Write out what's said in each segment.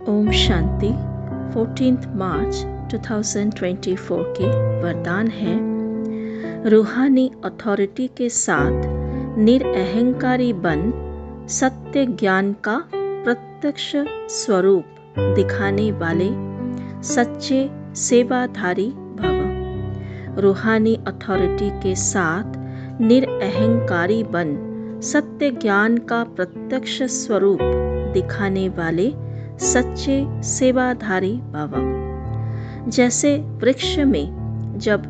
ओम शांति। 14 मार्च 2024 के वरदान है, रूहानी अथॉरिटी के साथ निरअहंकारी बन सत्य ज्ञान का प्रत्यक्ष स्वरूप दिखाने वाले सच्चे सेवाधारी भव। रूहानी अथॉरिटी के साथ निरअहंकारी बन सत्य ज्ञान का प्रत्यक्ष स्वरूप दिखाने वाले सच्चे सेवाधारी भव। जैसे वृक्ष में जब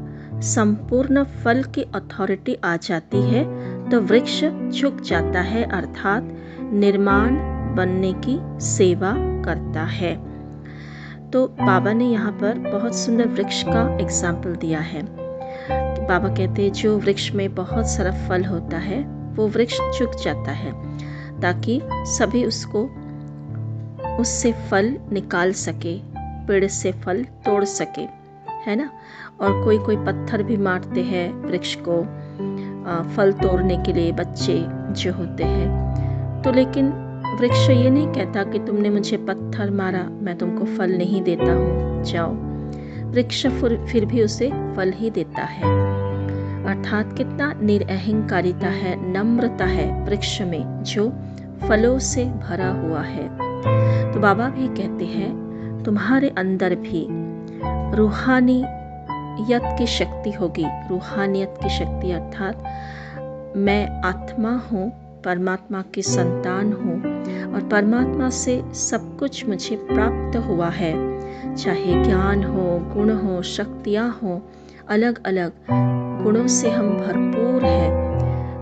संपूर्ण फल की अथॉरिटी आ जाती है तो वृक्ष झुक जाता है, अर्थात निर्माण बनने की सेवा करता है। तो बाबा ने यहाँ पर बहुत सुंदर वृक्ष का एग्जाम्पल दिया है। बाबा कहते हैं जो वृक्ष में बहुत सारा फल होता है वो वृक्ष झुक जाता है ताकि सभी उससे फल निकाल सके, पेड़ से फल तोड़ सके, है ना। और कोई कोई पत्थर भी मारते हैं वृक्ष को फल तोड़ने के लिए, बच्चे जो होते हैं। तो लेकिन वृक्ष ये नहीं कहता कि तुमने मुझे पत्थर मारा, मैं तुमको फल नहीं देता हूँ, जाओ। वृक्ष फिर भी उसे फल ही देता है। अर्थात कितना निरअहंकारिता है, नम्रता है वृक्ष में जो फलों से भरा हुआ है। तो बाबा भी कहते हैं तुम्हारे अंदर भी रूहानियत की शक्ति होगी। रूहानियत की शक्ति अर्थात मैं आत्मा हूँ, परमात्मा की संतान हूँ और परमात्मा से सब कुछ मुझे प्राप्त हुआ है, चाहे ज्ञान हो, गुण हो, शक्तियाँ हो, अलग अलग गुणों से हम भरपूर हैं।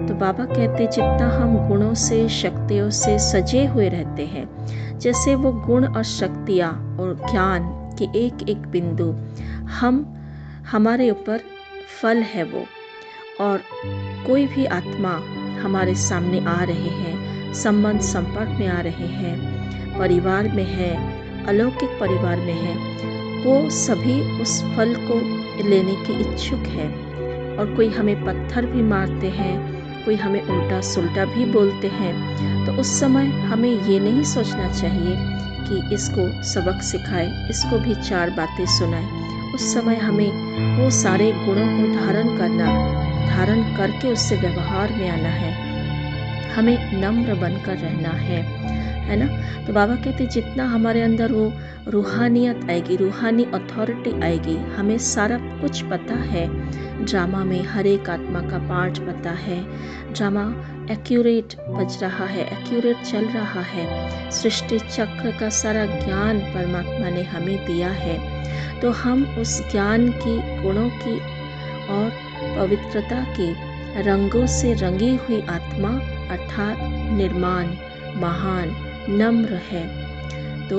तो बाबा कहते जितना हम गुणों से, शक्तियों से सजे हुए रहते हैं, जैसे वो गुण और शक्तियाँ और ज्ञान के एक एक बिंदु हमारे ऊपर फल है वो। और कोई भी आत्मा हमारे सामने आ रहे हैं, संबंध संपर्क में आ रहे हैं, परिवार में है, अलौकिक परिवार में है, वो सभी उस फल को लेने के इच्छुक है। और कोई हमें पत्थर भी मारते हैं, कोई हमें उल्टा सुल्टा भी बोलते हैं, तो उस समय हमें ये नहीं सोचना चाहिए कि इसको सबक सिखाए, इसको भी चार बातें सुनाए। उस समय हमें वो सारे गुणों को धारण करके उससे व्यवहार में आना है, हमें नम्र बनकर रहना है ना। तो बाबा कहते जितना हमारे अंदर वो रूहानियत आएगी, रूहानी अथॉरिटी आएगी, हमें सारा कुछ पता है। ड्रामा में हर एक आत्मा का पार्ट पता है, ड्रामा एक्यूरेट बज रहा है, एक्यूरेट चल रहा है, सृष्टि चक्र का सारा ज्ञान परमात्मा ने हमें दिया है। तो हम उस ज्ञान की, गुणों की और पवित्रता की रंगों से रंगी हुई आत्मा अर्थात निर्माण, महान, नम्र है। तो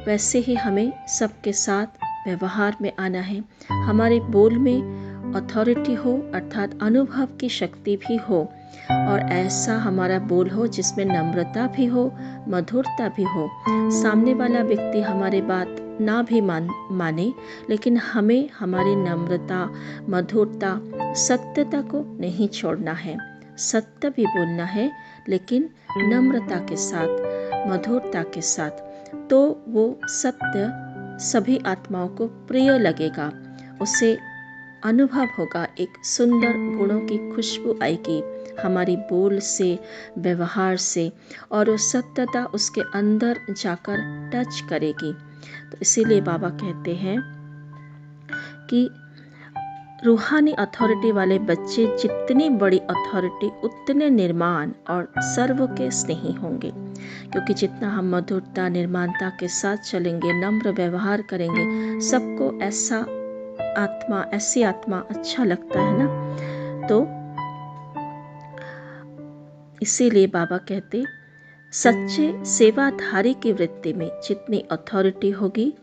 वैसे ही हमें सबके साथ व्यवहार में आना है। हमारे बोल में अथॉरिटी हो, अर्थात अनुभव की शक्ति भी हो, और ऐसा हमारा बोल हो जिसमें नम्रता भी हो, मधुरता भी हो। सामने वाला व्यक्ति हमारे बात ना भी माने, लेकिन हमें हमारी नम्रता, मधुरता, सत्यता को नहीं छोड़ना है। सत्य भी बोलना है लेकिन नम्रता के साथ, मधुरता के साथ, तो वो सत्य सभी आत्माओं को प्रिय लगेगा, उसे अनुभव होगा, एक सुंदर गुणों की खुशबू आएगी हमारी बोल से, व्यवहार से, और वो सत्यता उसके अंदर जाकर टच करेगी। तो इसीलिए बाबा कहते हैं कि रूहानी अथॉरिटी वाले बच्चे जितनी बड़ी अथॉरिटी उतने निर्माण और सर्व के स्नेही होंगे, क्योंकि जितना हम मधुरता, निर्माणता के साथ चलेंगे, नम्र व्यवहार करेंगे, सबको ऐसी आत्मा अच्छा लगता है ना। तो इसीलिए बाबा कहते सच्चे सेवाधारी की वृत्ति में जितनी अथॉरिटी होगी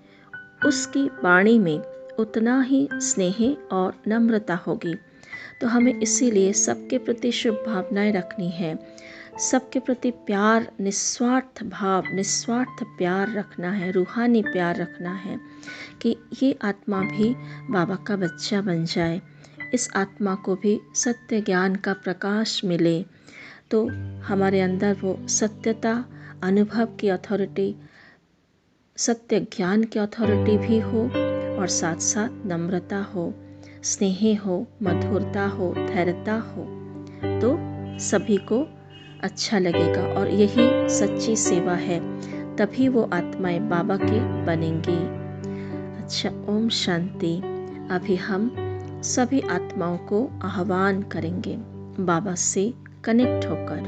उसकी वाणी में उतना ही स्नेह और नम्रता होगी। तो हमें इसीलिए सबके प्रति शुभ भावनाएं रखनी है, सबके प्रति प्यार, निस्वार्थ भाव, निस्वार्थ प्यार रखना है, रूहानी प्यार रखना है कि ये आत्मा भी बाबा का बच्चा बन जाए, इस आत्मा को भी सत्य ज्ञान का प्रकाश मिले। तो हमारे अंदर वो सत्यता, अनुभव की अथॉरिटी, सत्य ज्ञान की अथॉरिटी भी हो और साथ साथ नम्रता हो, स्नेह हो, मधुरता हो, धैर्यता हो, तो सभी को अच्छा लगेगा और यही सच्ची सेवा है। तभी वो आत्माएं बाबा की बनेंगी। अच्छा, ओम शांति। अभी हम सभी आत्माओं को आह्वान करेंगे बाबा से कनेक्ट होकर।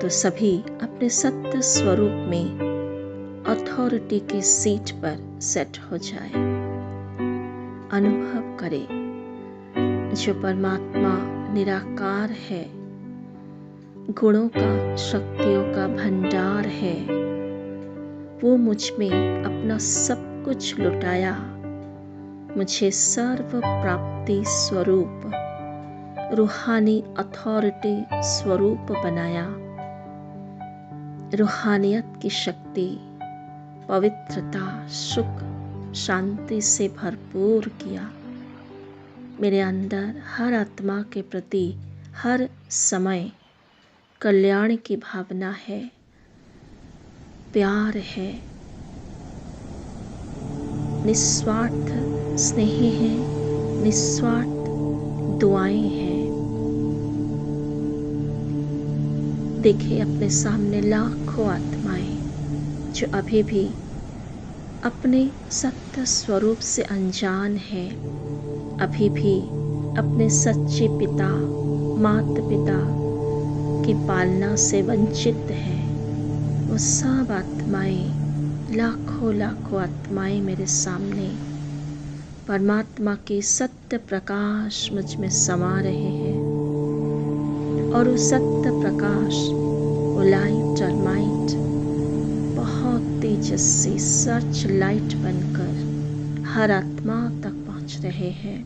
तो सभी अपने सत्य स्वरूप में अथॉरिटी की सीट पर सेट हो जाए। अनुभव करें जो परमात्मा निराकार है, गुणों का, शक्तियों का भंडार है, वो मुझ में अपना सब कुछ लुटाया, मुझे सर्व प्राप्ति स्वरूप, रूहानी अथॉरिटी स्वरूप बनाया, रूहानियत की शक्ति, पवित्रता, सुख, शांति से भरपूर किया। मेरे अंदर हर आत्मा के प्रति हर समय कल्याण की भावना है, प्यार है, निस्वार्थ स्नेह है, निस्वार्थ दुआएं हैं। देखिए अपने सामने लाखों आत्माएं जो अभी भी अपने सत्य स्वरूप से अनजान है, अभी भी अपने सच्चे पिता, माता पिता की पालना से वंचित है। वो सब आत्माएं, लाखों लाखों आत्माएं मेरे सामने परमात्मा के सत्य प्रकाश मुझ में समा रहे हैं और वो सत्य प्रकाश, वो लाइट और माइट बहुत तेजस्वी सर्च लाइट बनकर हर आत्मा तक पहुंच रहे हैं।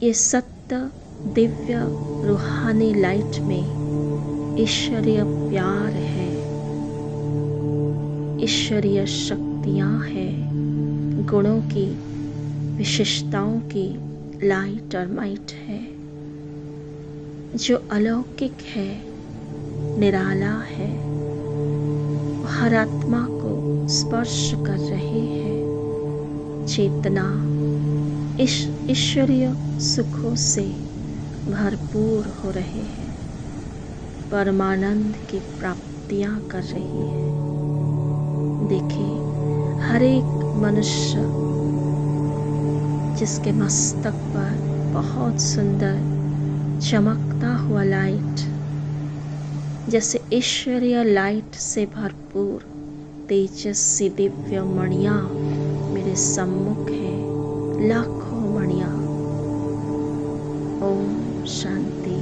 ये सत्य दिव्य रूहानी लाइट में ईश्वरीय प्यार है, ईश्वरीय शक्तियां हैं, गुणों की, विशेषताओं की लाइट और माइट है जो अलौकिक है, निराला है, हर आत्मा को स्पर्श कर रहे हैं। चेतना ईश्वरीय सुखों से भरपूर हो रहे हैं, परमानंद की प्राप्तियां कर रही है। देखिए हर एक मनुष्य जिसके मस्तक पर बहुत सुंदर चमकता हुआ लाइट, जैसे ईश्वरीय लाइट से भरपूर तेजस्वी दिव्य मणियां मेरे सम्मुख है, लाखों मणियां। ओम शांति।